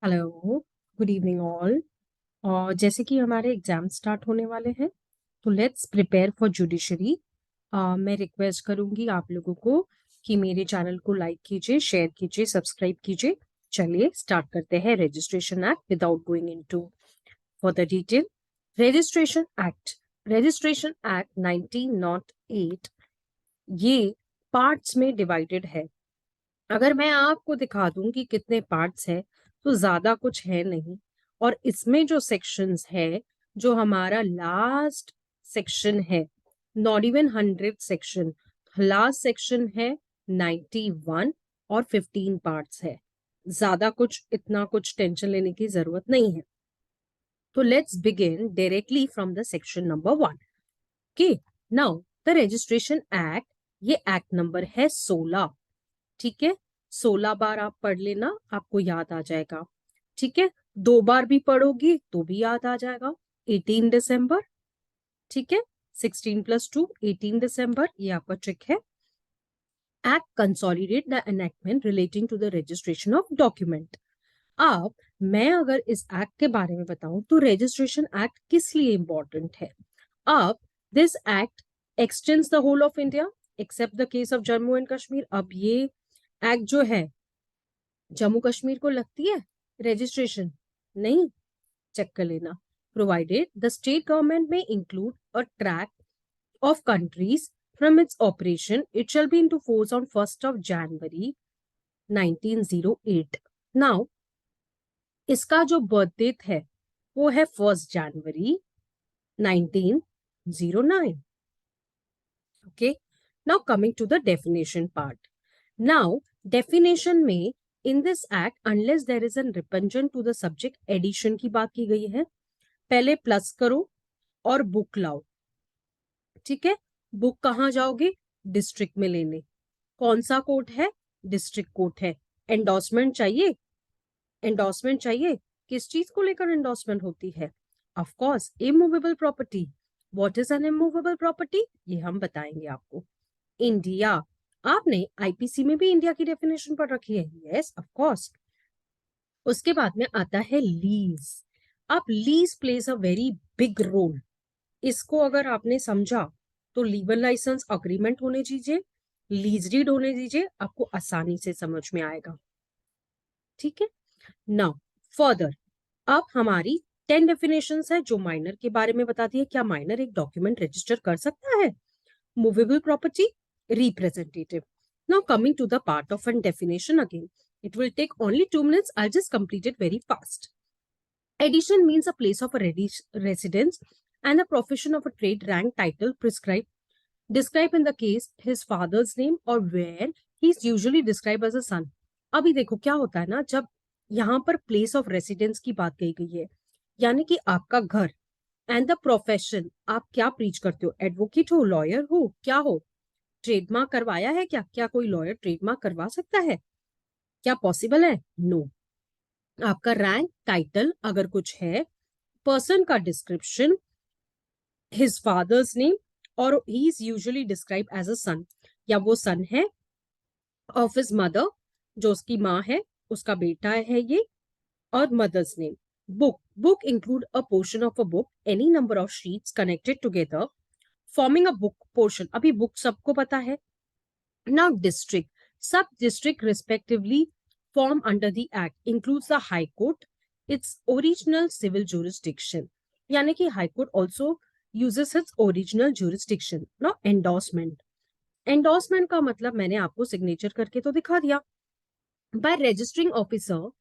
Hello, good evening all. और जैसे कि हमारे एग्जाम स्टार्ट होने वाले हैं, तो लेट्स प्रिपेयर फॉर जुडिशरी। मैं रिक्वेस्ट करूंगी आप लोगों को कि मेरे चैनल को लाइक कीजिए, शेयर कीजिए, सब्सक्राइब कीजिए। चलिए स्टार्ट करते हैं registration act without going into for the detail. Registration act 1908 ये पार्ट्स में डिवाइडेड है। अगर मैं आपको दिखा दूं कि कितने पार्ट्स है, तो ज्यादा कुछ है नहीं। और इसमें जो सेक्शंस है, जो हमारा लास्ट सेक्शन है, not even 100 section, last section है 91 और 15 पार्ट्स है। ज्यादा कुछ इतना कुछ टेंशन लेने की जरूरत नहीं है। तो let's begin directly from the section number 1। Okay, now the registration act, ये एक्ट नंबर है 16। ठीक है, 16 बार आप पढ़ लेना, आपको याद आ जाएगा। ठीक है, 2 बार भी पढ़ोगी तो भी याद आ जाएगा। 18 दिसंबर, ठीक है, 16 + 2 18 दिसंबर, ये आपका ट्रिक है। Act consolidate the enactment relating to the registration of document. अब मैं अगर इस एक्ट के बारे में बताऊं तो रजिस्ट्रेशन एक्ट किस लिए इंपॉर्टेंट है। अब this act extends the whole of India except the case of Jammu and Kashmir. अब ये एक्ट जो है, जम्मू कश्मीर को लगती है रजिस्ट्रेशन? नहीं, चेक कर लेना। प्रोवाइडेड द स्टेट गवर्नमेंट में include a track of countries from its operation, it shall be into force on 1st of January 1908। Now इसका जो बर्थ डेट है वो है 1st January 1909। Okay, now coming to the definition part. Now definition में in this act unless there is an repugnance to the subject, addition की बात की गई है। पहले प्लस करो और बुक लाओ। ठीक है, बुक कहाँ जाओगे? डिस्ट्रिक्ट में लेने। कौन सा कोर्ट है? डिस्ट्रिक्ट कोर्ट है। एंडोर्समेंट चाहिए? एंडोर्समेंट चाहिए? किस चीज को लेकर एंडोर्समेंट होती है? Of course immovable property. What is an immovable property, ये हम बताएंगे आपको। इंडिया, आपने आईपीसी में भी इंडिया की डेफिनेशन पढ़ रखी है। Yes of course. उसके बाद में आता है लीज। अब lease plays a very big role. इसको अगर आपने समझा तो लीगल लाइसेंस अग्रीमेंट होने दीजिए, लीज डीड होने दीजिए, आपको आसानी से समझ में आएगा। ठीक है, नाउ फर्दर अब हमारी 10 डेफिनेशंस है जो माइनर के बारे में बताती है। क्या माइनर एक डॉक्यूमेंट रजिस्टर कर सकता है? Movable property, representative. Now coming to the part of one definition again. It will take only 2 minutes. I'll just complete it very fast. Addition means a place of a residence and a profession of a trade, rank, title, prescribed, described in the case his father's name or where he is usually described as a son. अभी देखो क्या होता है ना, जब यहाँ पर place of residence की बात कही गई है, यानी कि आपका घर, एंड द प्रोफेशन, आप क्या प्रीच करते हो? एडवोकेट हो, लॉयर हो, क्या हो? ट्रेडमार्क करवाया है क्या? क्या कोई लॉयर ट्रेडमार्क करवा सकता है? क्या पॉसिबल है? नो। आपका रैंक, टाइटल अगर कुछ है, पर्सन का डिस्क्रिप्शन, हिज फादर्स नेम, और he is usually describe as a son, या वो सन है ऑफ हिज मदर, जो उसकी माँ है, उसका बेटा है ये, और mothers name. Book include a portion of a book, any number of sheets connected together forming a book portion. अभी बुक सबको पता है। Now, district, sub-district respectively form under the Act includes the High Court, its original civil jurisdiction. यानी कि High Court also uses its original jurisdiction. Now, endorsement. Endorsement का मतलब मैंने आपको सिग्नेचर करके तो दिखा दिया। By registering officer,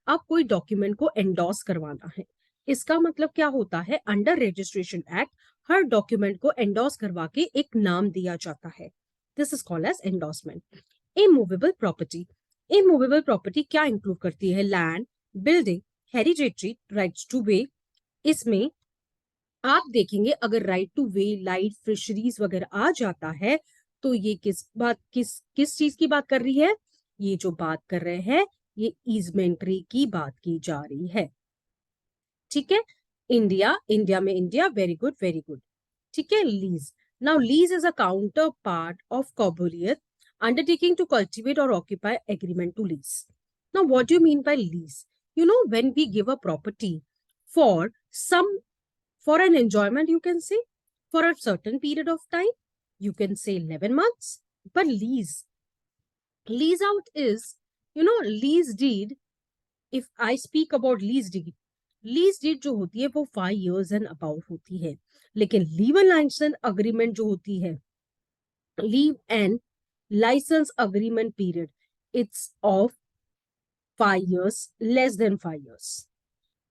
अब कोई डॉक्यूमेंट को एंडोर्स करवाना है। इसका मतलब क्या होता है? अंडर रजिस्ट्रेशन एक्ट हर डॉक्यूमेंट को एंडोर्स करवा के एक नाम दिया जाता है। This is called as endorsement. Immovable property, immovable property क्या इंक्लूड करती है? Land, building, hereditary rights to way. इसमें आप देखेंगे अगर right to way, light, fisheries वगैरह आ जाता है तो ये किस चीज की बात कर रही है? ये जो बात कर रहे हैं, ये ईजमेंट्री की बात की जा रही है। ठीक है, इंडिया, इंडिया में India, very good very good. ठीक है, lease. Now lease is a counterpart of कॉबोलियत, अंडरटेकिंग टू कल्टिवेट और occupy, agreement to lease. Now what do you mean by lease? when we give a property for for an enjoyment, you can say for a certain period of time, you can say 11 months. But lease out is, lease deed. If I speak about lease deed जो होती है वो 5 years and above होती है. लेकिन leave and licence agreement जो होती है, leave and licence agreement period, it's of 5 years, less than 5 years,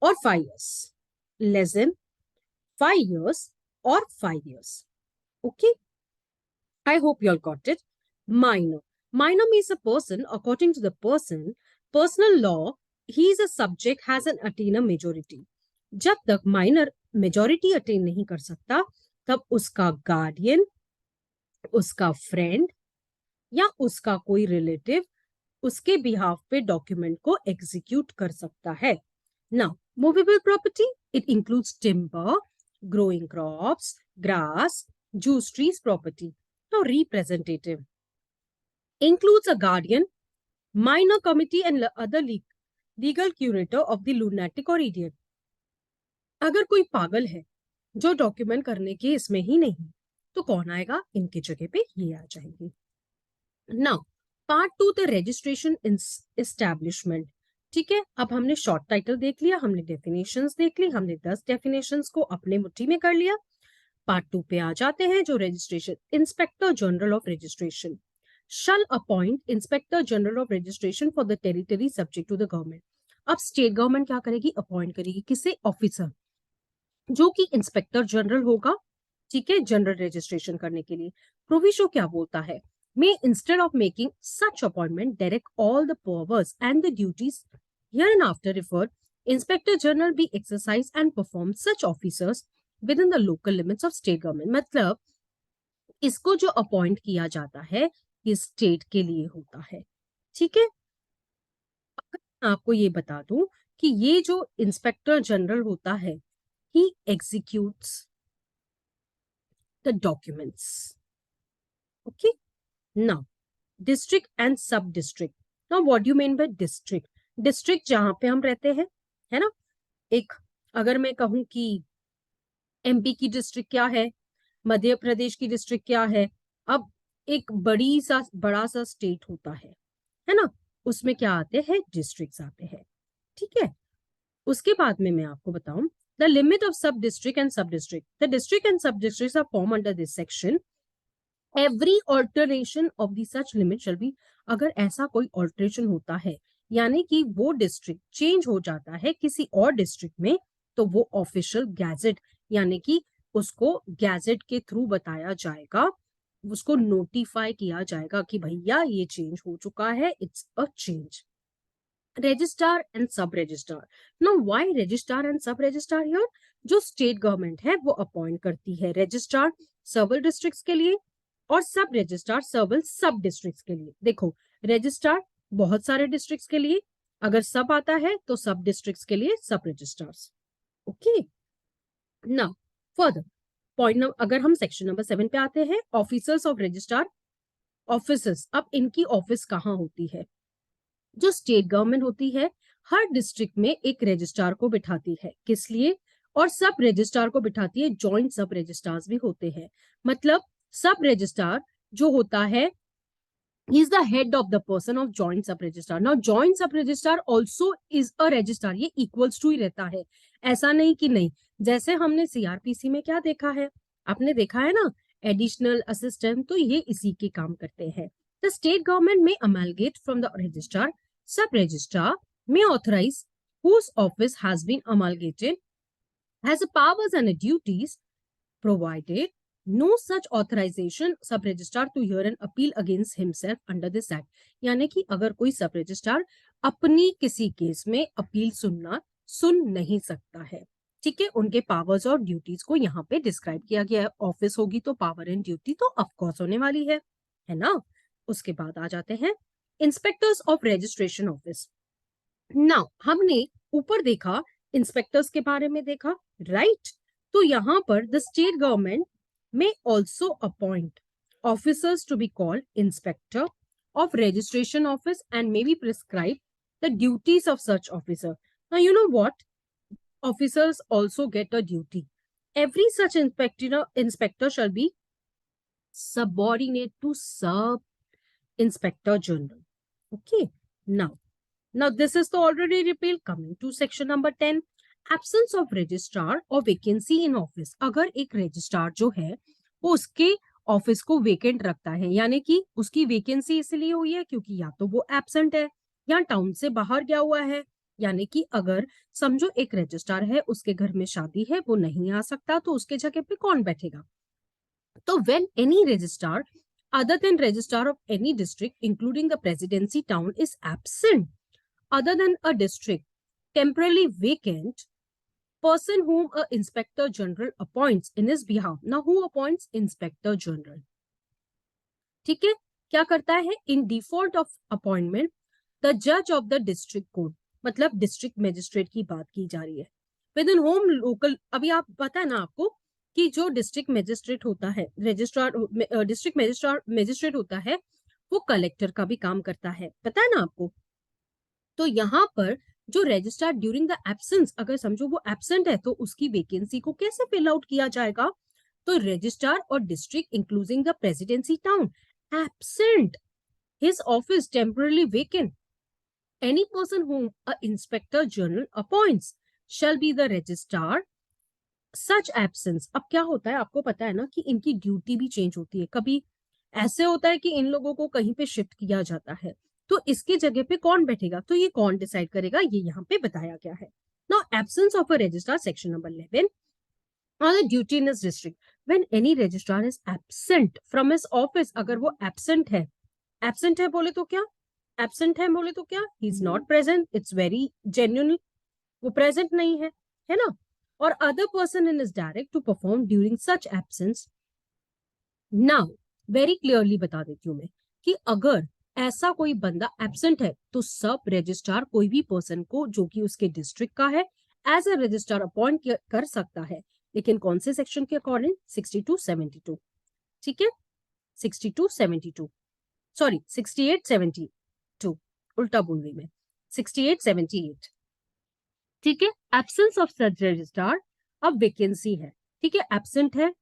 or 5 years, less than 5 years or 5 years. Okay, I hope you all got it. Minor means a person, according to the personal law, he is a subject, has an attain a majority. जब तक minor majority attain नहीं कर सकता, तब उसका guardian, उसका friend या उसका कोई रिलेटिव उसके बिहाफ पे डॉक्यूमेंट को एग्जीक्यूट कर सकता है. Now movable property, it includes timber, growing crops, grass, juice trees property. Now representative includes a guardian, minor committee and other legal curator of the lunatic or idiot. अगर कोई पागल है जो डॉक्यूमेंट करने के इसमें ही नहीं, तो कौन आएगा? इनकी जगह पे ये आ जाएंगे. Now part 2, the registration establishment. ठीक है, अब हमने शॉर्ट टाइटल देख लिया, हमने डेफिनेशंस देख ली, हमने 10 डेफिनेशंस को अपने मुट्ठी में कर लिया. पार्ट 2 पे आ जाते हैं, जो registration. Inspector general of registration shall appoint inspector general of registration for the territory subject to the government. अब स्टेट गवर्नमेंट क्या करेगी? अपॉइंट करेगी. किसे? ऑफिसर, जो कि इंस्पेक्टर जनरल होगा. ठीक है, जनरल रजिस्ट्रेशन करने के लिए. प्रोविजो क्या बोलता है? May instead of making such appointment direct all the powers and the duties hereinafter referred, Inspector General be exercised and perform such officers within the local limits of state government. मतलब इसको जो appoint किया जाता है ये state के लिए होता है. ठीक है, आपको ये बता दूं कि ये जो इंस्पेक्टर जनरल होता है, he executes the documents. Okay. Now, district and sub-district. Now, what do you mean by district? District जहां पे हम रहते हैं, है ना. एक अगर मैं कहूं कि एमपी की डिस्ट्रिक्ट क्या है, मध्य प्रदेश की डिस्ट्रिक्ट क्या है, अब एक बड़ा सा स्टेट होता है ना, उसमें क्या आते हैं? डिस्ट्रिक्ट्स आते हैं. ठीक है, उसके बाद में मैं आपको बताऊं the limit of sub district and sub district. The district and sub districts are form under this section. Every alteration of the such limit shall be. अगर ऐसा कोई ऑल्टरेशन होता है, यानी कि वो डिस्ट्रिक्ट चेंज हो जाता है किसी और डिस्ट्रिक्ट में, तो वो ऑफिशियल गैजेट, यानी कि उसको गैजेट के थ्रू बताया जाएगा, उसको नोटिफाई किया जाएगा कि भैया ये चेंज हो चुका है, it's a change. Registrar and sub registrar. Now why registrar and sub registrar here? जो स्टेट गवर्नमेंट है वो अपॉइंट करती है रजिस्ट्रार सर्वल डिस्ट्रिक्ट्स के लिए और सब रजिस्ट्रार सर्वल सब डिस्ट्रिक्ट्स के लिए. देखो, रजिस्ट्रार बहुत सारे डिस्ट्रिक्ट्स के लिए, अगर सब आता है तो सब डिस्ट्रिक्ट्स के लिए सब registrars. Okay, now further point अगर हम सेक्शन नंबर 7 पे आते हैं, ऑफिसर्स ऑफ रजिस्ट्रार ऑफिसर्स. अब इनकी ऑफिस कहाँ होती है? जो स्टेट गवर्नमेंट होती है हर डिस्ट्रिक्ट में एक रजिस्ट्रार को बिठाती है. किस लिए? और सब रजिस्ट्रार को बिठाती है. जॉइंट सब रजिस्ट्रार्स भी होते हैं. मतलब सब रजिस्ट्रार जो होता है, he is the head of the person of joint sub registrar. Now joint sub registrar also is a registrar. ये equals to ही रहता है, ऐसा नहीं कि नहीं. जैसे हमने सीआरपीसी में क्या देखा है, आपने देखा है ना, एडिशनल असिस्टेंट, तो ये इसी के काम करते हैं. The state government may amalgate from the registrar. Sub registrar may authorize whose office has been amalgated, has the powers and the duties, provided no such authorization sub registrar to hear an appeal against himself under this act. यानी कि अगर कोई सब registrar अपनी किसी case में appeal सुन नहीं सकता है. ठीक है, उनके पावर्स और ड्यूटीज को यहाँ पे डिस्क्राइब किया गया है. ऑफिस होगी तो पावर एंड ड्यूटी तो ऑफकोर्स होने वाली है ना. उसके बाद आ जाते हैं inspectors of registration office. Now हमने ऊपर देखा इंस्पेक्टर्स के बारे में देखा, राइट. तो यहाँ पर the state government may also appoint officers to be called inspector of registration office and may be prescribe the duties of such officer. Now you know what? Officers also get a duty. Every such inspector shall be subordinate to sub inspector general. Okay. Now this is the already repealed. Coming to section number 10, absence of registrar or vacancy in office. अगर एक registrar जो है वो उसके office को vacant रखता है, यानी कि उसकी वेकेंसी इसलिए हुई है क्योंकि या तो वो एब्सेंट है या टाउन से बाहर गया हुआ है, यानी कि अगर समझो एक रजिस्ट्रार है, उसके घर में शादी है, वो नहीं आ सकता, तो उसके जगह पे कौन बैठेगा? तो when any registrar other than registrar of any district including the presidency town is absent other than a district temporarily vacant, person whom a inspector general appoints in his behalf. Now who appoints? Inspector general. ठीक है, क्या करता है? In default of appointment the जज of the district court, मतलब district magistrate की बात की जा रही है। विद इन होम लोकल, अभी आप पता है ना आपको कि जो डिस्ट्रिक्ट मजिस्ट्रेट होता है, रजिस्ट्रार डिस्ट्रिक्ट मजिस्ट्रेट होता है, वो कलेक्टर का भी काम करता है, पता है ना आपको। तो यहाँ पर जो रजिस्ट्रार ड्यूरिंग द एब्सेंस, अगर समझो वो एब्सेंट है, तो उसकी वैकेंसी को कैसे फिल आउट किया जाएगा? तो रजिस्ट्रार और district including the presidency town absent, his office temporarily vacant, any person whom a inspector general appoints shall be the registrar. Such absence, अब क्या होता है आपको पता है ना कि इनकी ड्यूटी भी चेंज होती है। कभी ऐसे होता है कि इन लोगों को कहीं पे शिफ्ट किया जाता है, तो इसकी जगह पे कौन बैठेगा? तो ये कौन डिसाइड करेगा, ये यहाँ पे बताया गया है। Now absence of a registrar, section number 11 on a duty in his district. When any registrar is absent from his office, अगर वो absent है बोले तो क्या? Absent है बोले तो क्या? He is not present. It's very genuine. वो present नहीं है ना? और other person in his direct to perform during such absence. Now, very clearly बता देती हूँ मैं कि अगर ऐसा कोई बंदा एब्सेंट है तो सब रजिस्ट्रार कोई भी पर्सन को जो कि उसके डिस्ट्रिक्ट का है एज अ रजिस्ट्रार अपॉइंट कर सकता है, लेकिन कौन से सेक्शन के अकॉर्डिंग? 62-72, ठीक है, 62-72, सॉरी 68-72, उल्टा बोल रही मैं, 68-78, ठीक है। एब्सेंस ऑफ सच रजिस्ट्रार, अब वैकेंसी है, ठीक है, एब्सेंट है,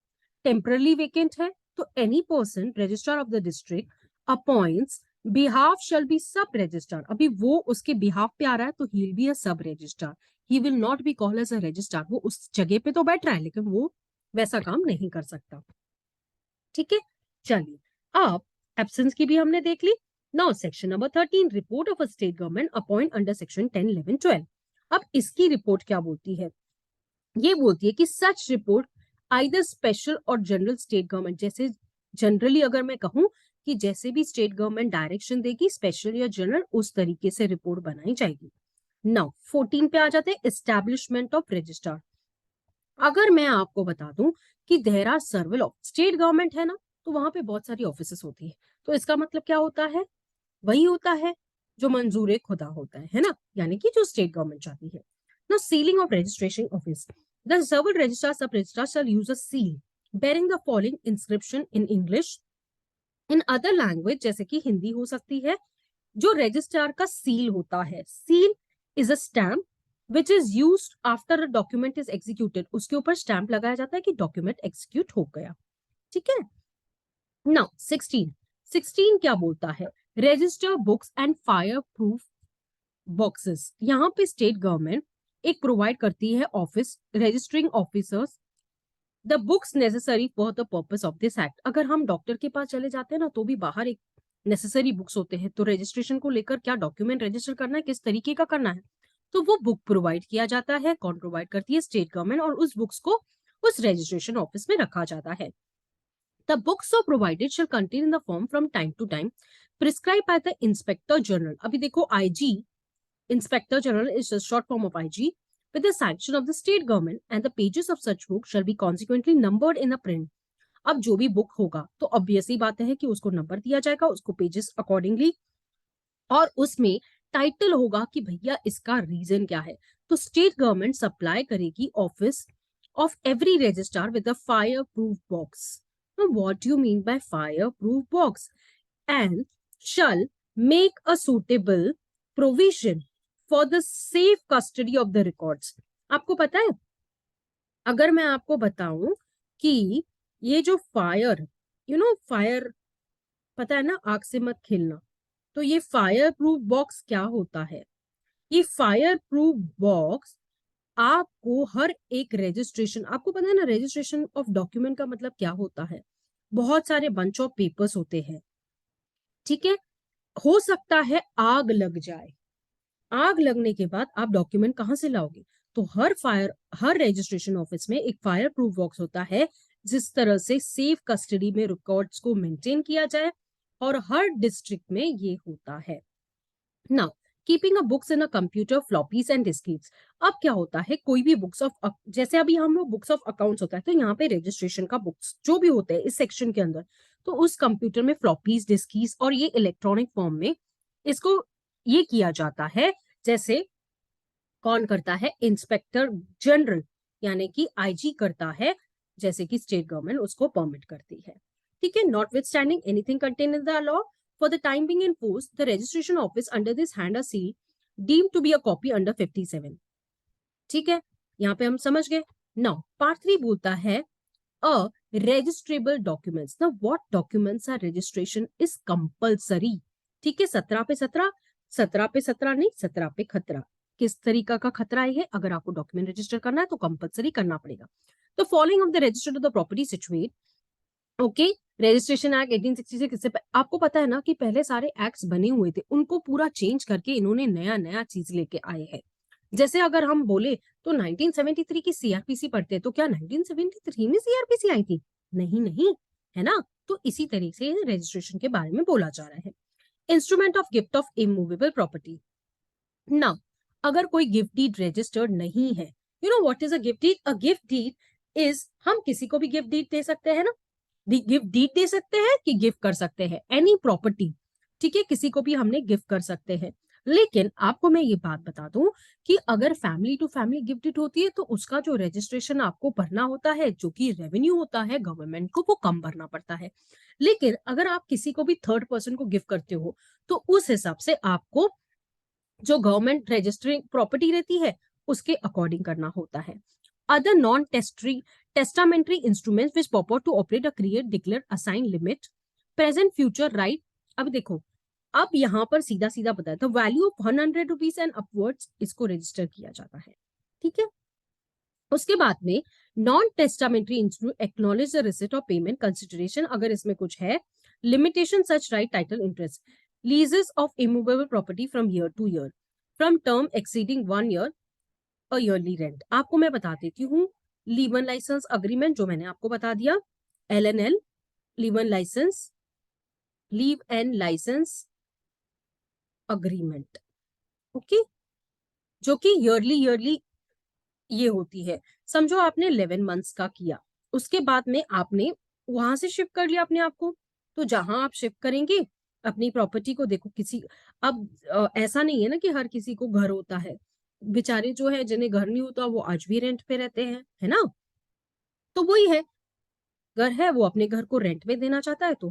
टेम्पररी वेकेंट है, तो any person registrar of the district appoints behalf shall be सब रजिस्ट्रार। अभी वो उसके बिहाफ पे आ रहा है तो he will be a sub registrar, he will not be called as a registrar. वो उस जगह पे तो बैठ रहा है लेकिन वो वैसा काम नहीं कर सकता, ठीक है। चलिए, अब एब्सेंस की भी हमने देख ली। Now section number 13, report of a state government appoint under section 10, 11, 12। अब इसकी रिपोर्ट क्या बोलती है? ये बोलती है कि सच रिपोर्ट आइदर स्पेशल और जनरल स्टेट गवर्नमेंट, जैसे जनरली अगर मैं कहूं कि जैसे भी स्टेट गवर्नमेंट डायरेक्शन देगी, स्पेशल या जनरल, उस तरीके से रिपोर्ट बनाई जाएगी। नाउ 14 पे आ जाते हैं, एस्टैब्लिशमेंट ऑफ रजिस्ट्रार। अगर मैं आपको बता दूं कि there are several of state government है ना, तो वहां पे बहुत सारी ऑफिसेस होती है, तो इसका मतलब क्या होता है? वही होता है जो मंजूर खुदा होता है ना, यानी कि जो स्टेट गवर्नमेंट चाहती है। Now, sealing of registration office. The civil registrar, sub-registrar shall use a seal bearing the following inscription in English, in other language, जैसे कि हिंदी हो सकती है। जो रजिस्ट्रार का सील होता है, seal is a stamp which is used after a document is executed. उसके ऊपर स्टैम्प लगाया जाता है कि डॉक्यूमेंट एग्जीक्यूट हो गया, ठीक है। नाउ 16 क्या बोलता है? Register books and fire proof boxes. यहाँ पे स्टेट गवर्नमेंट एक प्रोवाइड करती है office registering officers the books necessary for the purpose of this act. अगर हम डॉक्टर के पास चले जाते हैं ना, तो भी बाहर एक नेसेसरी बुक्स होते हैं, तो रजिस्ट्रेशन को लेकर क्या डॉक्यूमेंट रजिस्टर करना है, किस तरीके का करना है, तो वो बुक प्रोवाइड किया जाता है। कौन प्रोवाइड करती है? स्टेट गवर्नमेंट, और उस बुक्स को उस रजिस्ट्रेशन ऑफिस में रखा जाता है। The books so provided shall contain in the form from time to time prescribed by the Inspector General. अभी देखो IG, Inspector General is a short form of IG, with the sanction of the state government, and the pages of such book shall be consequently numbered in a print. अब जो भी book होगा तो obvious ही बात है कि उसको number दिया जाएगा, उसको पेजेस अकॉर्डिंगली, और उसमें टाइटल होगा कि भैया इसका रीजन क्या है। तो स्टेट गवर्नमेंट सप्लाई करेगी office of every registrar with a fire proof box. What do you mean by fire proof box? And shall make a suitable provision for the safe custody of the records. आपको पता है, अगर मैं आपको बताऊं कि ये जो फायर, फायर, पता है ना, आग से मत खेलना, तो ये फायर प्रूफ बॉक्स क्या होता है? ये फायर प्रूफ बॉक्स आपको हर एक रजिस्ट्रेशन, आपको पता है ना रजिस्ट्रेशन ऑफ डॉक्यूमेंट का मतलब क्या होता है? बहुत सारे बंच ऑफ पेपर्स होते हैं, ठीक है। हो सकता है आग लग जाए, आग लगने के बाद आप डॉक्यूमेंट कहां से लाओगे? तो हर रजिस्ट्रेशन ऑफिस में एक फायर प्रूफ बॉक्स होता है, जिस तरह से सेफ कस्टडी में रिकॉर्ड्स को मेंटेन किया जाए, और हर डिस्ट्रिक्ट में ये होता है। Now, keeping a books in a computer, floppies and diskettes. अब क्या होता है, कोई भी बुक्स ऑफ, जैसे अभी हम लोग बुक्स ऑफ अकाउंट्स होता है, तो यहाँ पे रजिस्ट्रेशन का बुक्स जो भी होते हैं इस सेक्शन के अंदर, तो उस कंप्यूटर में फ्लॉपीज, डिस्कीज, और ये इलेक्ट्रॉनिक फॉर्म में इसको ये किया जाता है। जैसे कौन करता है? इंस्पेक्टर जनरल, यानी कि आईजी करता है, जैसे कि स्टेट गवर्नमेंट उसको परमिट करती है, ठीक है। Notwithstanding anything contain in the law for the time being in force, the registration office under this hand a seal deemed to be a copy under 57, ठीक है। यहाँ पे हम समझ गए। नाउ पार्ट 3 बोलता है अ registrable documents. Now what documents are registration is compulsory, ठीक है। 17 पे 17 नहीं, 17 पे खतरा। किस तरीका का खतरा है? अगर आपको डॉक्यूमेंट रजिस्टर करना है तो कंपलसरी करना पड़ेगा। तो following of the register of the property situate, okay. Registration act 1860 किससे, आपको पता है ना कि पहले सारे एक्ट्स बने हुए थे, उनको पूरा चेंज करके इन्होंने नया नया चीज लेके आए हैं। जैसे अगर हम बोले तो 1973 की सीआरपीसी पढ़ते हैं, तो क्या 1973 में सीआरपीसी आई थी? नहीं नहीं, है ना। तो इसी तरीके से रजिस्ट्रेशन के बारे में बोला जा रहा है। Instrument of gift of immovable property. Now, अगर कोई गिफ्ट डीड रजिस्टर्ड नहीं है, you know what is a gift deed? A gift deed is, हम किसी को भी गिफ्ट डीड दे सकते हैं ना, गिफ्ट डीड दे सकते हैं कि गिफ्ट कर सकते हैं, एनी प्रॉपर्टी, ठीक है, किसी को भी हमने गिफ्ट कर सकते हैं। लेकिन आपको मैं ये बात बता दूं कि अगर फैमिली टू फैमिली गिफ्टेड होती है तो उसका जो रजिस्ट्रेशन आपको भरना होता है, जो कि रेवेन्यू होता है गवर्नमेंट को, वो कम भरना पड़ता है। लेकिन अगर आप किसी को भी थर्ड पर्सन को गिफ्ट करते हो, तो उस हिसाब से आपको जो गवर्नमेंट रजिस्टरिंग प्रॉपर्टी रहती है उसके अकॉर्डिंग करना होता है। Other non testamentary instruments which purport to operate a create declare assign limit present future right. अब देखो, अब यहाँ पर सीधा सीधा बताया था, value of 100 rupees and upwards इसको रजिस्टर किया जाता है, ठीक है। उसके बाद में non testamentary instrument acknowledge the receipt of payment consideration, अगर इसमें कुछ है, limitation such right title interest, leases of immovable property from year two year, from term exceeding 1 year, a yearly rent. आपको मैं बता देती हूँ, लीवन लाइसेंस अग्रीमेंट जो मैंने आपको बता दिया, LNL, leave and license, leave and licence agreement, okay, जो कि ईयरली ईयरली ये होती है। समझो आपने 11 मंथ्स का किया, उसके बाद में आपने वहां से शिफ्ट कर लिया अपने आप को, तो जहां आप शिफ्ट करेंगे अपनी प्रॉपर्टी को, देखो किसी, अब ऐसा नहीं है ना कि हर किसी को घर होता है, बेचारे जो है जिन्हें घर नहीं होता वो आज भी रेंट पे रहते हैं, है ना। तो वही है, घर है वो अपने घर को रेंट पे देना चाहता है, तो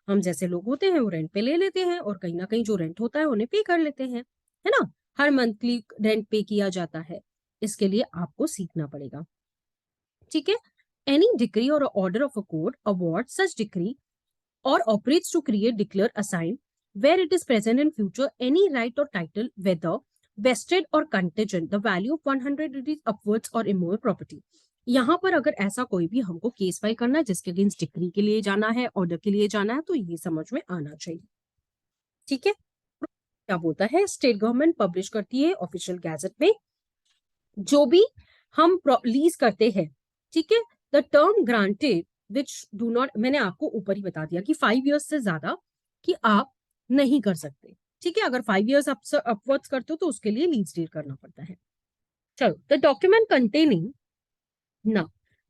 हम जैसे लोग होते हैं वो रेंट पे ले लेते हैं, और कहीं ना कहीं जो रेंट होता है उन्हें पे कर लेते हैं, है ना। हर मंथली रेंट पे किया जाता है, इसके लिए आपको सीखना पड़ेगा, ठीक है। एनी डिक्री और order of a court award such decree or operates to create, declare, assign, where it is present in future, any right or title, whether vested or contingent, the value of 100 rupees upwards or immovable property। यहाँ पर अगर ऐसा कोई भी हमको case file करना है जिसके अगेंस्ट डिक्री के लिए जाना है, ऑर्डर के लिए जाना है, तो ये समझ में आना चाहिए, ठीक है। क्या बोलता है, स्टेट गवर्नमेंट पब्लिश करती है ऑफिशियल गैजेट में जो भी हम लीज करते हैं, ठीक है। The term granted which do not, मैंने आपको ऊपर ही बता दिया कि 5 ईयर्स से ज्यादा कि आप नहीं कर सकते, ठीक है। अगर 5 ईयर्स अपवर्ड्स करते हो तो उसके लिए लीज डील करना पड़ता है। चलो, द डॉक्यूमेंट कंटेनिंग, ना,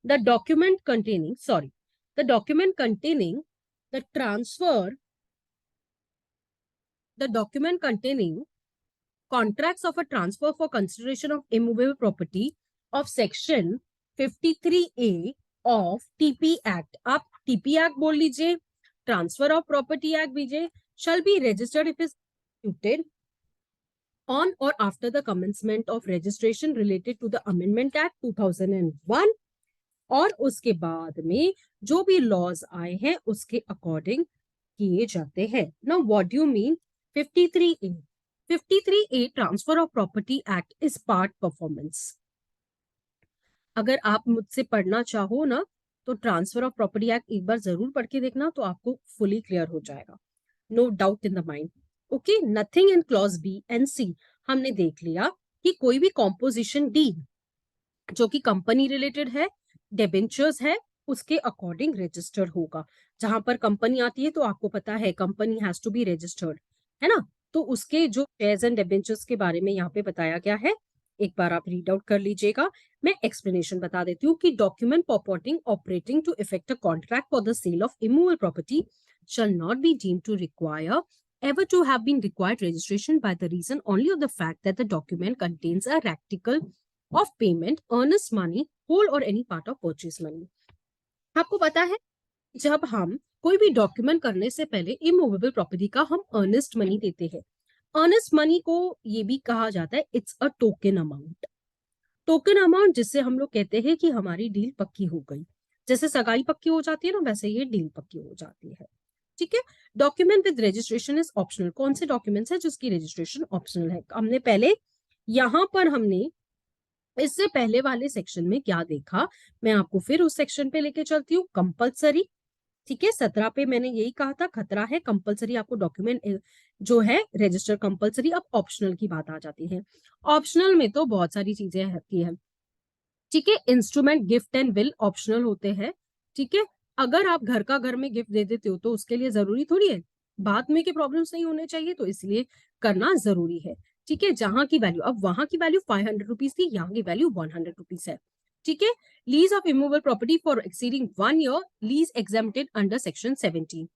the document containing, sorry, the document containing the transfer, the document containing contracts of a transfer for consideration of immovable property of section 53A of TP Act, आप TP Act बोल लीजिए, transfer of property act लीजिए, shall be registered if is suited on or after the commencement of registration related to the Amendment Act 2001 और उसके बाद में जो भी लॉज आए हैं उसके अकॉर्डिंग किए जाते हैं. Now what do you mean 53A? 53A transfer of property act is part performance. अगर आप मुझसे पढ़ना चाहो ना तो ट्रांसफर ऑफ प्रॉपर्टी एक्ट एक बार जरूर पढ़ के देखना, तो आपको फुली क्लियर हो जाएगा. No doubt in the mind. Okay, nothing in clause B and C. हमने देख लिया कि कोई भी कॉम्पोजिशन डी जो कि कंपनी रिलेटेड है, डेबेंचर्स है, उसके अकॉर्डिंग रजिस्टर्ड होगा. जहां पर कंपनी आती है तो आपको पता है company has to be registered, है ना. तो उसके जो शेयर्स एंड डेबेंचर्स के बारे में यहाँ पे बताया गया है, एक बार आप रीड आउट कर लीजिएगा. मैं एक्सप्लेनेशन बता देती हूँ कि document purporting operating to effect a contract for the sale of immovable property shall not be deemed to require ever to have been required registration by the reason only of the fact that the document contains a article of payment, earnest money, whole or any part of purchase money. आपको पता है जब हम कोई भी document करने से पहले इमूवेबल प्रॉपर्टी का हम अर्नेस्ट मनी देते हैं. अर्नेस्ट मनी को ये भी कहा जाता है it's a token amount. Token amount जिससे हम लोग कहते हैं कि हमारी डील पक्की हो गई. जैसे सगाई पक्की हो जाती है ना, वैसे ये डील पक्की हो जाती है. ठीक है. Document with registration is optional. कौन से डॉक्यूमेंट्स है जिसकी रजिस्ट्रेशन ऑप्शनल है? हमने पहले यहां पर हमने इससे पहले वाले सेक्शन में क्या देखा, मैं आपको फिर उस सेक्शन पे लेके चलती हूँ. कंपलसरी. ठीक है, 17 पे मैंने यही कहा था खतरा है कंपलसरी आपको डॉक्यूमेंट जो है रजिस्टर कंपलसरी. अब ऑप्शनल की बात आ जाती है. ऑप्शनल में तो बहुत सारी चीजें होती है. ठीक है, instrument, gift and will optional होते हैं. ठीक है, अगर आप घर का घर में गिफ्ट दे देते हो तो उसके लिए जरूरी थोड़ी है, बाद में के प्रॉब्लम्स नहीं होने चाहिए, तो इसलिए करना जरूरी है. ठीक है, जहां की वैल्यू, अब वहां की वैल्यू 500 रुपीज थी, यहाँ की वैल्यू 100 रुपीज है. ठीक है, lease of immovable property for exceeding 1 year, lease exempted under section 17.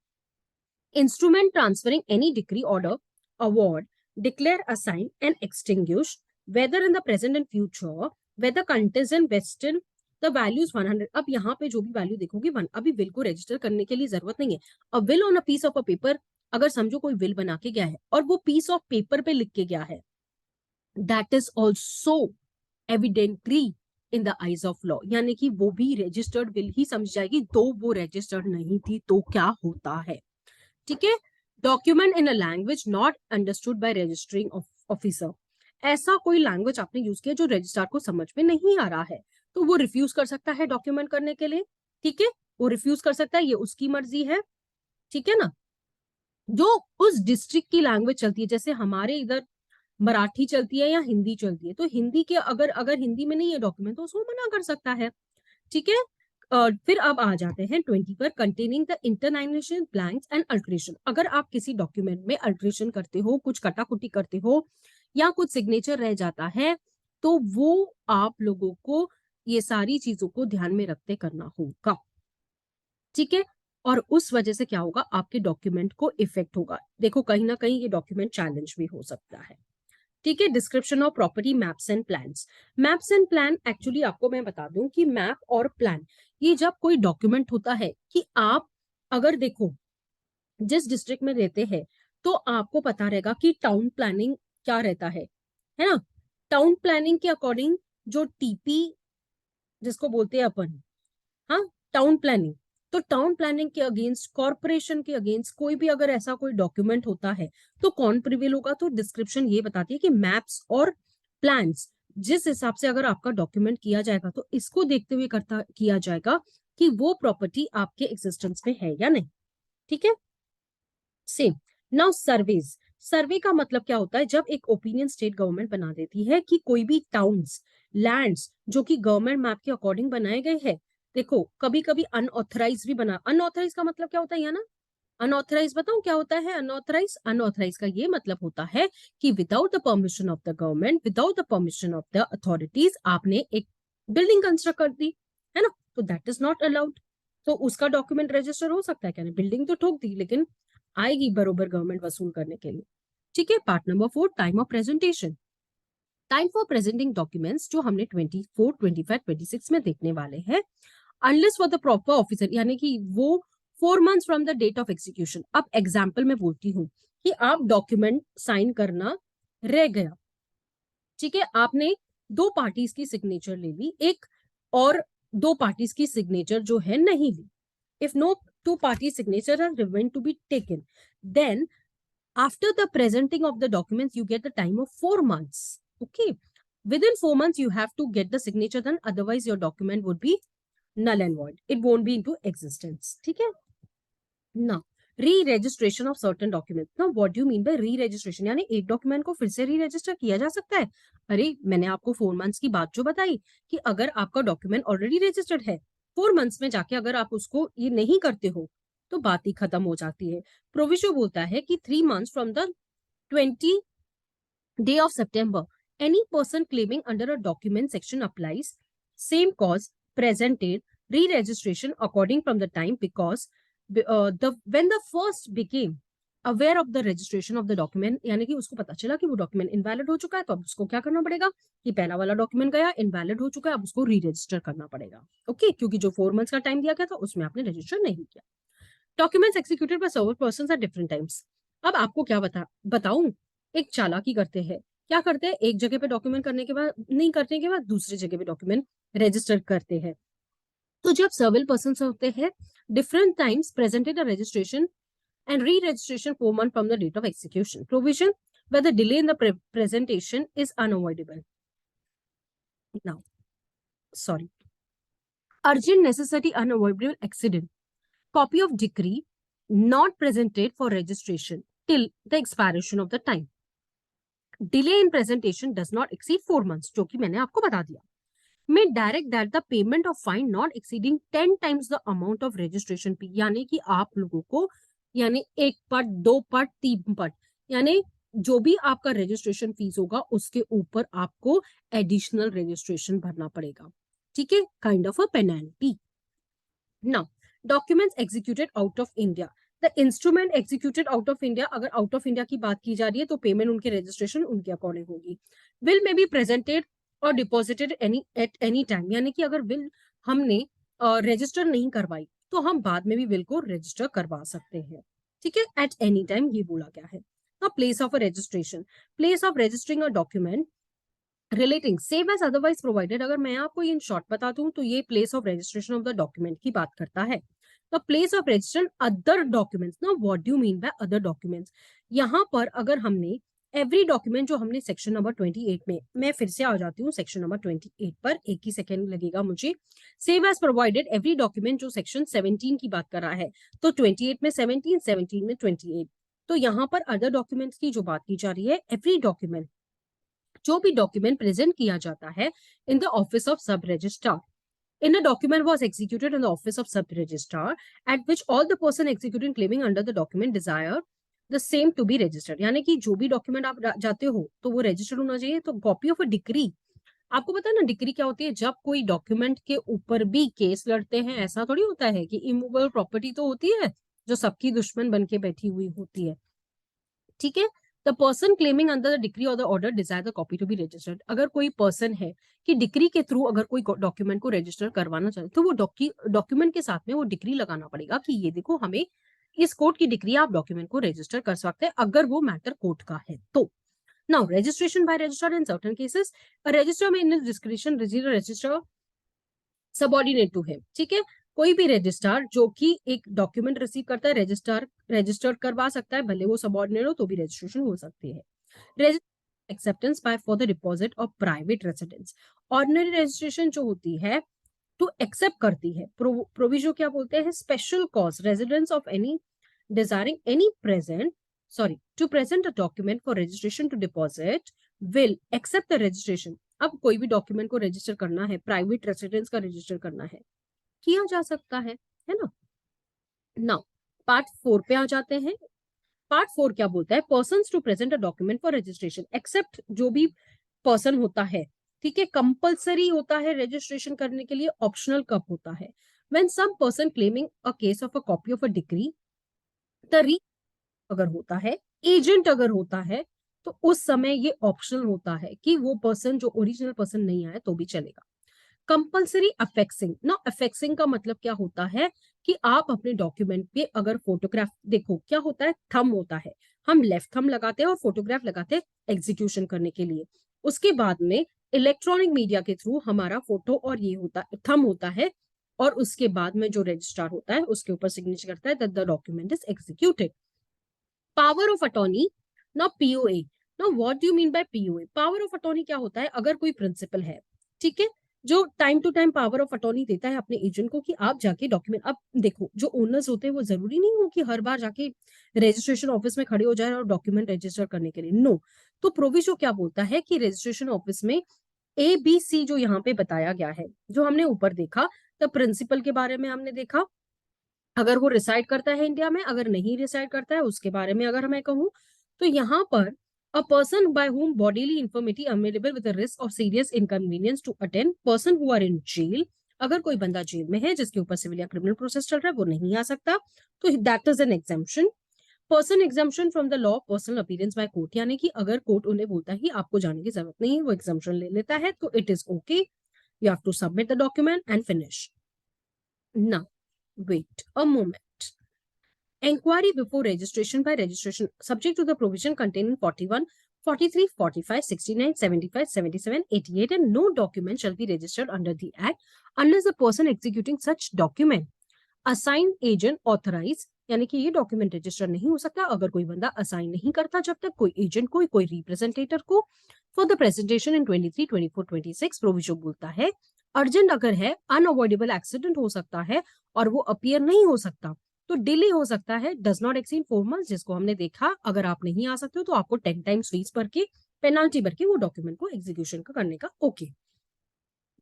Instrument transferring any decree, order, award, declare, assign and extinguish whether in the present and future whether contingent vested the value is 100. अब यहाँ पे जो भी value देखोगे 1. अभी will को register करने के लिए जरूरत नहीं है. A will on a piece of a paper, अगर समझो कोई विल बना के गया है और वो पीस ऑफ पेपर पे लिख के गया है, that is also evidently in the eyes of law. यानी कि वो भी रजिस्टर्ड विल ही समझ जाएगी, तो वो रजिस्टर्ड नहीं थी तो क्या होता है. ठीक है, document in a language not understood by registering officer. ऐसा कोई लैंग्वेज आपने यूज किया जो रजिस्ट्रार को समझ में नहीं आ रहा है, तो वो रिफ्यूज कर सकता है डॉक्यूमेंट करने के लिए. ठीक है, वो रिफ्यूज कर सकता है, ये उसकी मर्जी है. ठीक है ना. जो उस डिस्ट्रिक्ट की लैंग्वेज चलती है, जैसे हमारे इधर मराठी चलती है या हिंदी चलती है, तो हिंदी के अगर अगर हिंदी में नहीं है डॉक्यूमेंट तो उसको मना कर सकता है. ठीक है. फिर अब आ जाते हैं 20 पर, containing the interlineation blanks and alteration. अगर आप किसी डॉक्यूमेंट में अल्ट्रेशन करते हो, कुछ कटाकुटी करते हो या कुछ सिग्नेचर रह जाता है, तो वो आप लोगों को ये सारी चीजों को ध्यान में रखते करना होगा. ठीक है, और उस वजह से क्या होगा, आपके डॉक्यूमेंट को इफेक्ट होगा. देखो कहीं ना कहीं ये डॉक्यूमेंट चैलेंज भी हो सकता है. ठीक है, description of property, maps and plans. Maps and plan, actually आपको मैं बता दूं कि मैप और प्लान ये जब कोई डॉक्यूमेंट होता है कि आप अगर देखो जिस डिस्ट्रिक्ट में रहते हैं तो आपको पता रहेगा कि टाउन प्लानिंग क्या रहता है ना. टाउन प्लानिंग के अकॉर्डिंग जो टीपी जिसको बोलते हैं अपन, हाँ, टाउन प्लानिंग, तो टाउन प्लानिंग के अगेंस्ट, कॉर्पोरेशन के अगेंस्ट कोई भी अगर ऐसा कोई डॉक्यूमेंट होता है तो कौन प्रिवेल होगा. तो डिस्क्रिप्शन ये बताती है कि मैप्स और प्लान्स जिस हिसाब से अगर आपका डॉक्यूमेंट किया जाएगा तो इसको देखते हुए किया जाएगा कि वो प्रॉपर्टी आपके एग्जिस्टेंस में है या नहीं. ठीक है, सेम. Now surveys. सर्वे का मतलब क्या होता है, जब एक ओपिनियन स्टेट गवर्नमेंट बना देती है कि कोई भी टाउन्स, लैंड्स जो कि गवर्नमेंट मैप के अकॉर्डिंग बनाए गए हैं. देखो कभी कभी अनऑथराइज भी बना. अनऑथराइज का मतलब क्या होता है ना, अनऑथराइज बताऊं क्या होता है अनऑथराइज. अनऑथराइज का ये मतलब होता है कि without the permission of the government, without the permission of the authorities आपने एक बिल्डिंग कंस्ट्रक्ट कर दी, है ना, तो दैट इज नॉट अलाउड. तो उसका डॉक्यूमेंट रजिस्टर हो सकता है क्या नहीं, बिल्डिंग तो ठोक दी लेकिन आएगी बरोबर गवर्नमेंट वसूल करने के लिए. ठीक है, part number 4, time of presentation. Time for presenting documents जो हमने 24, 25, 26 में देखने वाले हैं, unless for the proper officer, यानी कि वो 4 months from the date of execution. अब एग्जाम्पल में बोलती हूँ कि आप डॉक्यूमेंट साइन करना रह गया, ठीक है, आपने दो पार्टीज की सिग्नेचर ले ली, एक और दो पार्टीज की सिग्नेचर जो है नहीं ली. If no two party signatures are given to be taken, then after the presenting of the documents you get the time of 4 months. Okay, within 4 months you have to get the signature done, otherwise your document would be null and void, it won't be into existence. ठीक है. Now re-registration of certain documents. Now what do you mean by re-registration? यानी एक document को फिर से री-रजिस्टर किया जा सकता है. अरे मैंने आपको 4 मंथ्स की बात जो बताई कि अगर आपका डॉक्यूमेंट ऑलरेडी रजिस्टर्ड है, 4 मंथ्स में जाके अगर आप उसको ये नहीं करते हो तो बात ही खत्म हो जाती है. प्रोविजो बोलता है कि 3 months from the 20 day of September, any person claiming under a document section applies. Same cause presented re-registration according from the time, because when the first became aware of the registration of the document, यानी कि उसको पता चला कि वो document invalid हो चुका है, तो अब उसको क्या करना पड़ेगा कि पहला वाला डॉक्यूमेंट गया इनवैलिड हो चुका है, अब उसको री रजिस्टर करना पड़ेगा. ओके, क्योंकि जो 4 मंथ्स का टाइम दिया गया था उसमें आपने रजिस्टर नहीं किया. Documents executed by several persons at different times. अब आपको क्या बताऊं, एक चालाकी करते हैं. क्या करते हैं, एक जगह पे डॉक्यूमेंट करने के बाद नहीं करने के बाद दूसरी जगह पे डॉक्यूमेंट रजिस्टर करते हैं. तो जब सर्विल पर्सन होते हैं, different times presented a registration and re-registration 4 months from the date of execution. Provision where the delay in the presentation is unavoidable. Now, sorry. Urgent, necessity, unavoidable accident. Copy of decree not presented for registration till the expiration of the time. Delay in presentation does not exceed 4 months, जो कि मैंने आपको बता दिया. May direct that the payment of fine not exceeding 10 times the amount of registration fee. यानी कि आप लोगों को यानी 1 पट 2 पट 3 पट यानी जो भी आपका रजिस्ट्रेशन फीस होगा उसके ऊपर आपको एडिशनल रजिस्ट्रेशन भरना पड़ेगा. ठीक है, kind of a penalty. Now documents executed out of India. The instrument executed out of India, अगर आउट ऑफ इंडिया की बात की जा रही है तो पेमेंट उनके रजिस्ट्रेशन उनके अकॉर्डिंग होगी. विल में बी प्रेजेंटेड और डिपॉजिटेड एट एनी टाइम, यानी कि अगर विल हमने रजिस्टर नहीं करवाई तो हम बाद में भी विल को रजिस्टर करवा सकते हैं. ठीक है, एट एनी टाइम ये बोला गया है. Place of a registration, place of registering a document relating same as otherwise provided. अगर मैं आपको ये इन शॉर्ट बता दूं तो ये place of registration of the document की बात करता है. The place of registration other documents. ना what do you mean by other documents? यहाँ पर अगर हमने एवरी डॉक्यूमेंट जो हमने सेक्शन नंबर 28 में, मैं फिर से आ जाती हूँ सेक्शन नंबर 28 पर, एक ही सेकेंड लगेगा मुझे. Save as provided every document जो सेक्शन 17 की बात कर रहा है, तो 28 में 17, 17 में 28. तो यहाँ पर अदर डॉक्यूमेंट्स की जो बात की जा रही है, एवरी डॉक्यूमेंट जो भी डॉक्यूमेंट प्रेजेंट किया जाता है इन द ऑफिस ऑफ सब registrar. In a document was executed in the office of sub-registrar at which all the person executing claiming under the document desire the same to be registered. यानी कि जो भी document आप जाते हो तो वो रजिस्टर्ड होना चाहिए. तो कॉपी ऑफ अ डिक्री, आपको पता है ना डिक्री क्या होती है? जब कोई डॉक्यूमेंट के ऊपर भी केस लड़ते हैं, ऐसा थोड़ी होता है कि इमूवेबल प्रॉपर्टी तो होती है जो सबकी दुश्मन बन के बैठी हुई होती है. ठीक है, the person claiming under the decree और the order desire the copy to be registered. अगर कोई पर्सन है कि डिक्री के थ्रू अगर कोई डॉक्यूमेंट को रजिस्टर करवाना चाहे तो वो डॉक्यूमेंट के साथ में वो डिक्री लगाना पड़ेगा कि ये देखो हमें इस कोर्ट की डिक्री आप डॉक्यूमेंट को रजिस्टर कर सकते हैं अगर वो मैटर कोर्ट का है तो. Now registration by registrar in certain cases, register में in description register subordinate to him. ठीक है, कोई भी रजिस्ट्रार जो कि एक डॉक्यूमेंट रिसीव करता है रजिस्टर करवा सकता है, भले वो सबऑर्डिनेट हो तो भी रजिस्ट्रेशन हो सकती है. Acceptance bye for the deposit of private residence. Ordinary registration जो होती है टू एक्सेप्ट करती है. प्रोविजो क्या बोलते हैं? Special cause residence of any desiring any present to present a document for registration to deposit will accept the registration. अब कोई भी डॉक्यूमेंट को रजिस्टर करना है, प्राइवेट रेसिडेंस का रजिस्टर करना है, किया जा सकता है ना. नाउ पार्ट 4 पे आ जाते हैं. पार्ट 4 क्या बोलता है? Persons to present a document for registration. Except जो भी पर्सन होता है, ठीक है, कंपल्सरी होता है रजिस्ट्रेशन करने के लिए, ऑप्शनल कब होता है? When some person claiming a case of a copy of a decree, the अगर होता है, एजेंट अगर होता है, तो उस समय ये ऑप्शनल होता है कि वो पर्सन जो ओरिजिनल पर्सन नहीं आए तो भी चलेगा. कंपल्सरी अफेक्सिंग. ना अफेक्सिंग का मतलब क्या होता है कि आप अपने डॉक्यूमेंट पे अगर फोटोग्राफ, देखो क्या होता है, थंब होता है, हम लेफ्ट थंब लगाते हैं और फोटोग्राफ लगाते हैं एग्जीक्यूशन करने के लिए. उसके बाद में इलेक्ट्रॉनिक मीडिया के थ्रू हमारा फोटो और ये होता थंब होता है, और उसके बाद में जो रजिस्ट्रार होता है उसके ऊपर सिग्नेचर करता है that the document is executed. Power of attorney, ना पीओए। ना what do you mean bye POA? Power of attorney क्या होता है? अगर कोई प्रिंसिपल है, ठीक है, जो time to time power of attorney देता है अपने एजेंट को कि आप जाके डॉक्यूमेंट, अब देखो जो ओनर्स होते हैं वो जरूरी नहीं हो कि हर बार जाके रजिस्ट्रेशन ऑफिस में खड़े हो जाए और डॉक्यूमेंट रजिस्टर करने के लिए, नो। तो प्रोविजो क्या बोलता है कि रजिस्ट्रेशन ऑफिस में ए बी सी जो यहाँ पे बताया गया है, जो हमने ऊपर देखा, द प्रिंसिपल के बारे में हमने देखा, अगर वो रिसाइड करता है इंडिया में, अगर नहीं रिसाइड करता है उसके बारे में अगर मैं कहूँ, तो यहाँ पर a person by whom bodily infirmity available with a risk of serious inconvenience to attend, person who are in jail, अगर कोई बंदा जेल में है जिसके ऊपर सिविल या क्रिमिनल प्रोसेस चल रहा है वो नहीं आ सकता, तो that is an exemption. Person exemption from the law personal appearance by court, यानी कि अगर कोर्ट उन्हें बोलता है कि आपको जाने की जरूरत नहीं है, वो एग्जाम्पशन ले लेता है, तो it is okay, you have to submit the document and finish. Now wait a moment. Enquiry before registration by registration subject to the provision contained in 41, 43, 45, 69, 75, 77, 88 and no document shall be registered under the act unless the person executing such document assign agent authorise, यानी कि ये document register नहीं हो सकता अगर कोई बंदा assign नहीं करता जब तक कोई एजेंट को, कोई रिप्रेजेंटेटर को, for the presentation in 23, 24, 26 provision बोलता है अर्जेंट अगर है, अनअवॉइडेबल एक्सीडेंट हो सकता है और वो अपीयर नहीं हो सकता, तो डिले हो सकता है, डज नॉट एक्सीड 4 months, जिसको हमने देखा, अगर आप नहीं आ सकते हो तो आपको 10 times फीस भर के, पेनाल्टी भर के वो डॉक्यूमेंट को एग्जीक्यूशन का करने का okay.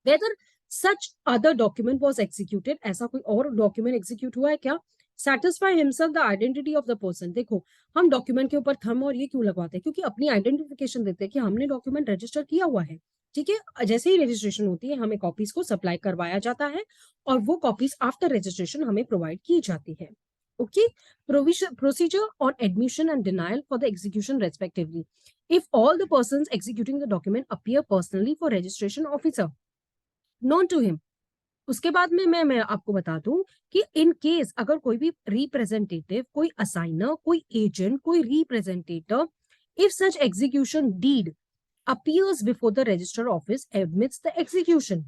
Whether such other document was executed, ऐसा कोई और डॉक्यूमेंट एग्जीक्यूट हुआ है क्या? Satisfy himself the identity of the person. देखो हम डॉक्यूमेंट के ऊपर थंब और ये क्यों लगवाते हैं? क्योंकि अपनी आइडेंटिफिकेशन देते हैं कि हमने डॉक्यूमेंट रजिस्टर किया हुआ है, ठीक है। जैसे ही रजिस्ट्रेशन होती है हमें कॉपीज को सप्लाई करवाया जाता है और वो कॉपीज आफ्टर रजिस्ट्रेशन हमें प्रोवाइड की जाती है। Okay, procedure on admission and denial for the execution respectively, if all the persons executing the document appear personally for registration officer known to him. उसके बाद में मैं आपको बता दूं कि इन केस अगर कोई भी रिप्रेजेंटेटिव, कोई असाइनर, कोई एजेंट, कोई representative, if such execution deed appears before the register office admits the execution,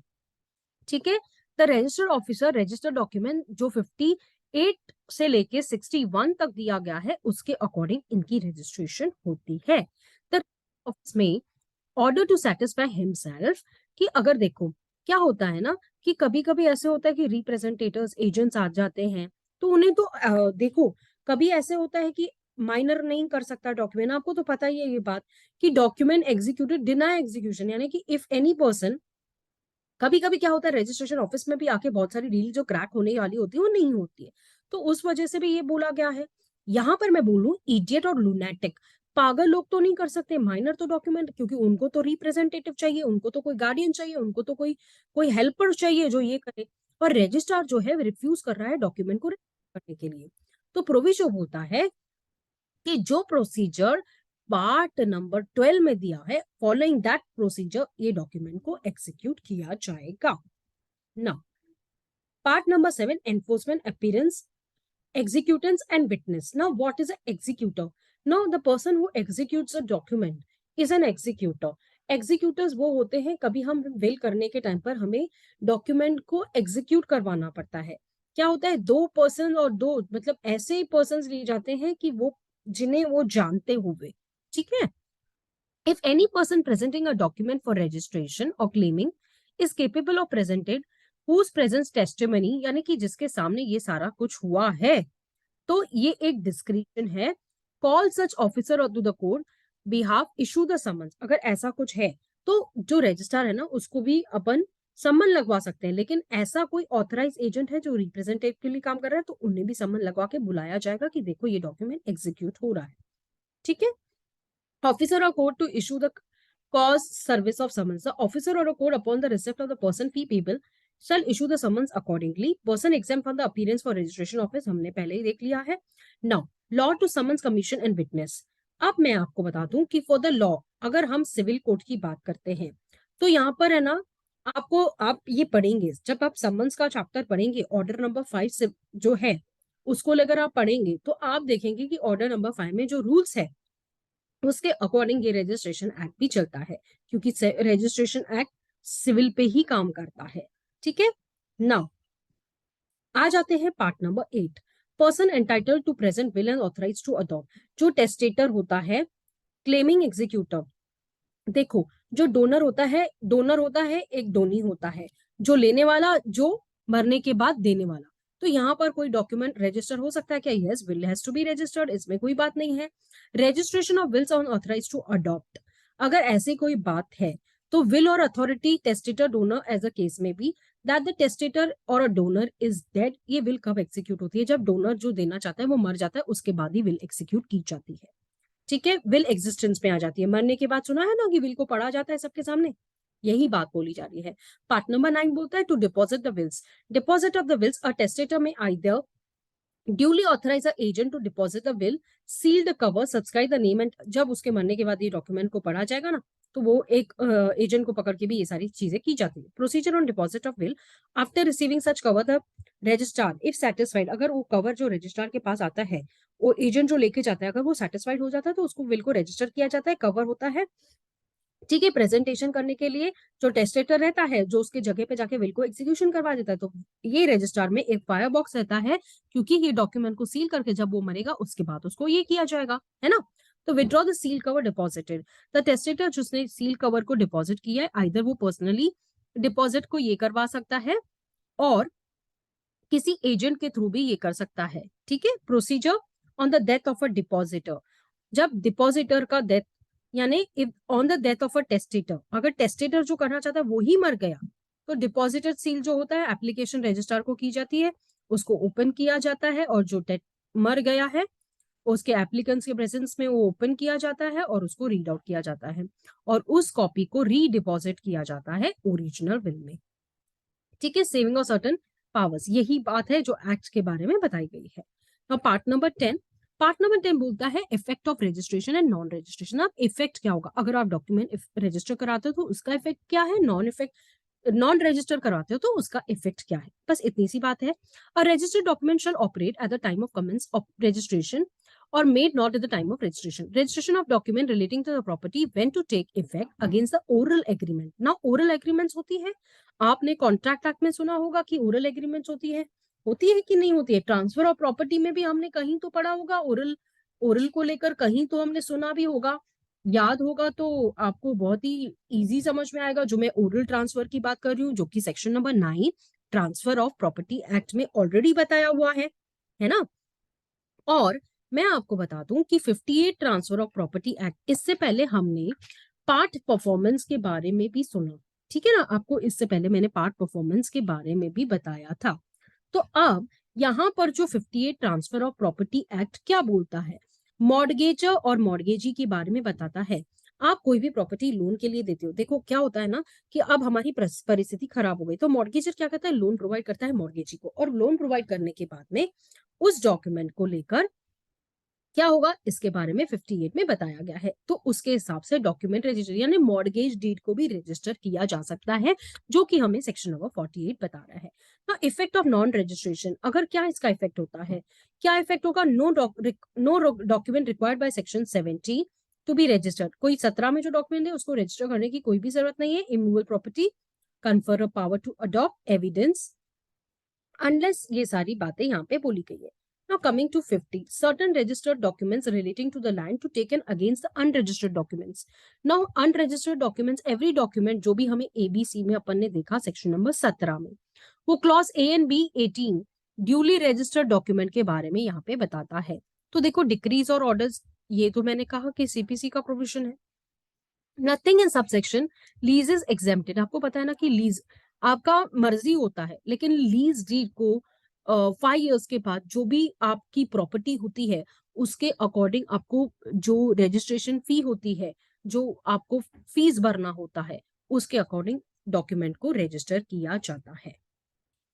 ठीक है। The register officer register document जो 58 से लेके 61 तक दिया गया है उसके अकॉर्डिंग इनकी रजिस्ट्रेशन होती है। द ऑफिस में ऑर्डर टू सेटिस्फाई हिमसेल्फ, कि अगर देखो क्या होता है ना कि कभी कभी ऐसे होता है कि रिप्रेजेंटेटर्स एजेंट्स आ जाते हैं, तो उन्हें तो देखो कभी ऐसे होता है कि माइनर नहीं कर सकता डॉक्यूमेंट, आपको तो पता ही है ये बात कि डॉक्यूमेंट एग्जीक्यूटेड डिनाई एग्जीक्यूशन, यानी कि इफ एनी पर्सन, कभी कभी क्या होता है रजिस्ट्रेशन ऑफिस में भी आके बहुत सारी डील जो क्रैक होने वाली होती है वो नहीं होती है, तो उस वजह से भी ये बोला गया है। यहाँ पर मैं बोलूं इडियट और लुनेटिक, पागल लोग तो नहीं कर सकते माइनर तो डॉक्यूमेंट, क्योंकि उनको तो रिप्रेजेंटेटिव चाहिए, उनको तो कोई गार्डियन चाहिए, उनको तो कोई कोई हेल्पर चाहिए जो ये करे, और रजिस्ट्रार जो है रिफ्यूज कर रहा है डॉक्यूमेंट को करने के लिए। तो प्रोविजन होता है कि जो प्रोसीजर पार्ट नंबर 12 में दिया है, फॉलोइंग दैट प्रोसीजर ये डॉक्यूमेंट को एग्जीक्यूट किया जाएगा। Now part number 7, enforcement appearance, executants and witness. Now what is an executor? Now the person who executes a document is an executor. Executors वो होते हैं, कभी हम विल करने के टाइम पर हमें डॉक्यूमेंट को एग्जीक्यूट करवाना पड़ता है, क्या होता है दो पर्सन और दो मतलब ऐसे पर्सन लिए जाते हैं कि वो जिन्हें वो जानते हुए, ठीक है। If any person presenting a document for registration or claiming is capable of presented whose presence testimony, यानी कि जिसके सामने ये सारा कुछ हुआ है, तो ये एक डिस्क्रिप्शन है, call such officer to the court behalf issue the summons. अगर ऐसा कुछ है तो जो रजिस्ट्रार है ना उसको भी अपन सम्मन लगवा सकते हैं, लेकिन ऐसा कोई ऑथराइज एजेंट है जो रिप्रेजेंटेटिव के लिए काम कर रहा है तो उन्हें भी सम्मन लगवा के बुलाया जाएगा कि देखो ये डॉक्यूमेंट एग्जीक्यूट हो रहा है, ठीक है। ऑफिसर और court to issue the cause service of summons. The officer or a court upon the receipt of the person fee payable shall issue the summons accordingly. Person exempt from the appearance for registration office हमने पहले ही देख लिया है। Now law to summons commission and witness. अब मैं आपको बता दूं कि फॉर द लॉ अगर हम सिविल कोर्ट की बात करते हैं तो यहाँ पर है ना, आपको आप ये पढ़ेंगे जब आप समन्स का चैप्टर पढ़ेंगे ऑर्डर नंबर 5 से जो है उसको लेकर आप पढ़ेंगे तो आप देखेंगे कि ऑर्डर नंबर 5 में जो रूल्स है उसके अकॉर्डिंग ये रजिस्ट्रेशन एक्ट भी चलता है, क्योंकि रजिस्ट्रेशन एक्ट सिविल पे ही काम करता है। ठीक है, नाउ आ जाते हैं part number 8, person entitled to present will and authorise to adopt. जो टेस्टेटर होता है, क्लेमिंग एग्जीक्यूटर, देखो जो डोनर होता है, एक डोनी होता है, जो लेने वाला, जो मरने के बाद देने वाला। तो यहाँ पर कोई डॉक्यूमेंट रजिस्टर हो सकता है क्या? Yes, will has to be registered, इसमें कोई बात नहीं है। Registration of wills on authorise to adopt, अगर ऐसी कोई बात है तो विल और authority testator donor as a case में भी दैट द टेस्टेटर और अ डोनर इज डेड। ये विल कब एग्जीक्यूट होती है? जब डोनर जो देना चाहता है वो मर जाता है, उसके बाद ही विल एग्जीक्यूट की जाती है। ठीक है, विल एग्जिस्टेंस में आ जाती है, मरने के बाद सुना है ना कि विल को पढ़ा जाता है सबके सामने, यही बात बोली जा रही है। पार्ट नंबर 9 बोलता है to deposit the wills, deposit of the wills, a testator में either duly authorise agent to deposit the will, seal the cover, subscribe the name, and जब उसके मरने के बाद ये डॉक्यूमेंट को पढ़ा जाएगा ना, तो वो एक एजेंट को पकड़ के भी ये सारी चीजें की जाती है। Procedure on deposit of will, after receiving such cover the registrar if satisfied, अगर वो कवर जो रजिस्ट्रार के पास आता है, वो एजेंट जो लेके जाता है, अगर वो सेटिस्फाइड हो जाता है तो उसको विल को रजिस्टर किया जाता है, कवर होता है। ठीक है, प्रेजेंटेशन करने के लिए जो टेस्टेटर रहता है, जो उसके जगह पे जाके विल को एग्जीक्यूशन करवा देता है, तो ये रजिस्ट्रार में एक फायर बॉक्स रहता है, क्योंकि ये डॉक्यूमेंट को सील करके जब वो मरेगा उसके बाद उसको ये किया जाएगा, है ना। तो withdraw the seal cover deposited, the testator जिसने सील कवर को डिपॉजिट किया है, आइदर वो पर्सनली डिपॉजिट को ये करवा सकता है और किसी एजेंट के थ्रू भी ये कर सकता है। ठीक है, procedure on the death of a depositor, जब डिपॉजिटर का डेथ, यानी if on the death of a testator, अगर टेस्टेटर जो करना चाहता है वो ही मर गया, तो डिपॉजिटर सील जो होता है एप्लीकेशन रजिस्ट्रार को की जाती है, उसको ओपन किया जाता है, और जो मर गया है उसके एप्लीकेंट्स के प्रेजेंस में वो ओपन किया जाता है और उसको रीड आउट किया जाता है, और उस कॉपी को रीडिपॉजिट किया जाता है ओरिजिनल विल में। ठीक है, सेविंग ऑफ सर्टन पावर्स, यही बात है जो एक्ट के बारे में बताई गई है। अब पार्ट नंबर 10, पार्ट नंबर 10 बोलता है effect of registration and non registration. अब इफेक्ट क्या होगा? अगर आप डॉक्यूमेंट रजिस्टर कराते हो तो उसका इफेक्ट क्या है, नॉन रजिस्टर करवाते हो तो उसका इफेक्ट क्या है, बस इतनी सी बात है। A registered document shall operate at the time of commence of registration or made not at the time of registration. Registration of document relating to the property when to take effect against the oral agreement. Now oral agreements होती है, आपने contract act में सुना होगा कि oral agreements होती है कि नहीं होती है? ट्रांसफर ऑफ प्रॉपर्टी में भी हमने कहीं तो पढ़ा होगा, ओरल ओरल को लेकर कहीं तो हमने सुना भी होगा, याद होगा तो आपको बहुत ही इजी समझ में आएगा। जो मैं ओरल ट्रांसफर की बात कर रही हूँ, जो कि section number 9 transfer of property act में ऑलरेडी बताया हुआ है ना। और मैं आपको बता दूं कि 58 ट्रांसफर ऑफ प्रॉपर्टी एक्ट, इससे पहले हमने पार्ट परफॉर्मेंस के बारे में भी सुना। ठीक है ना, आपको इससे पहले मैंने पार्ट परफॉर्मेंस के बारे में भी बताया था। तो अब यहाँ पर जो 58 ट्रांसफर ऑफ प्रॉपर्टी एक्ट क्या बोलता है, मॉर्गेजर और मॉर्गेजी के बारे में बताता है। आप कोई भी प्रॉपर्टी लोन के लिए देते हो, देखो क्या होता है ना कि अब हमारी परिस्थिति खराब हो गई, तो मॉर्गेजर क्या करता है, लोन प्रोवाइड करता है मॉर्गेजी को, और लोन प्रोवाइड करने के बाद में उस डॉक्यूमेंट को लेकर क्या होगा इसके बारे में 58 में बताया गया है। तो उसके हिसाब से डॉक्यूमेंट रजिस्टर यानी मॉर्गेज डीड को भी रजिस्टर किया जा सकता है, जो कि हमें सेक्शन नंबर 48 बता रहा है ना। इफेक्ट ऑफ नॉन रजिस्ट्रेशन, अगर क्या इसका इफेक्ट होता है, क्या इफेक्ट होगा? No document required by section 70 to be registered, कोई 17 में जो डॉक्यूमेंट है उसको रजिस्टर करने की कोई भी जरूरत नहीं है। Immovable property, confer a power to adopt evidence, unless ये सारी बातें यहाँ पे बोली गई है। Now coming to 50, certain registered documents relating to the land to taken against the unregistered documents. Now unregistered documents, every document जो भी हमें ABC में अपन ने देखा सेक्शन नंबर 17 में, वो clause A and B 18 duly registered document के बारे में यहाँ पे बताता है। तो देखो डिक्रीज और ऑर्डर्स, ये तो मैंने कहा कि CPC का प्रोविजन है। Nothing in subsection lease is exempted, आपको पता है ना कि लीज आपका मर्जी होता है, लेकिन लीज डीड को 5 इयर्स के बाद जो भी आपकी प्रॉपर्टी होती है उसके अकॉर्डिंग आपको जो रजिस्ट्रेशन फी होती है, जो आपको फीस भरना होता है, उसके अकॉर्डिंग डॉक्यूमेंट को रजिस्टर किया जाता है।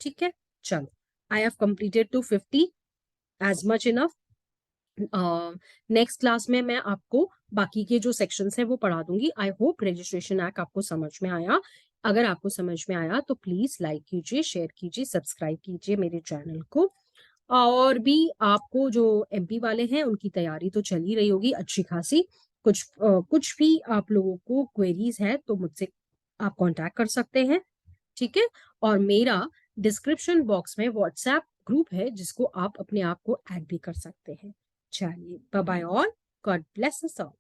ठीक है, चलो, I have completed to 50 as much enough. Next class में मैं आपको बाकी के जो सेक्शंस है वो पढ़ा दूंगी। आई होप रजिस्ट्रेशन एक्ट आपको समझ में आया। अगर आपको समझ में आया तो प्लीज लाइक कीजिए, शेयर कीजिए, सब्सक्राइब कीजिए मेरे चैनल को। और भी आपको जो MP वाले हैं उनकी तैयारी तो चल ही रही होगी अच्छी खासी, कुछ भी आप लोगों को क्वेरीज है तो मुझसे आप कांटेक्ट कर सकते हैं, ठीक है। और मेरा डिस्क्रिप्शन बॉक्स में व्हाट्सएप ग्रुप है जिसको आप अपने आप को ऐड भी कर सकते हैं। चलिए, bye bye all, God bless us all.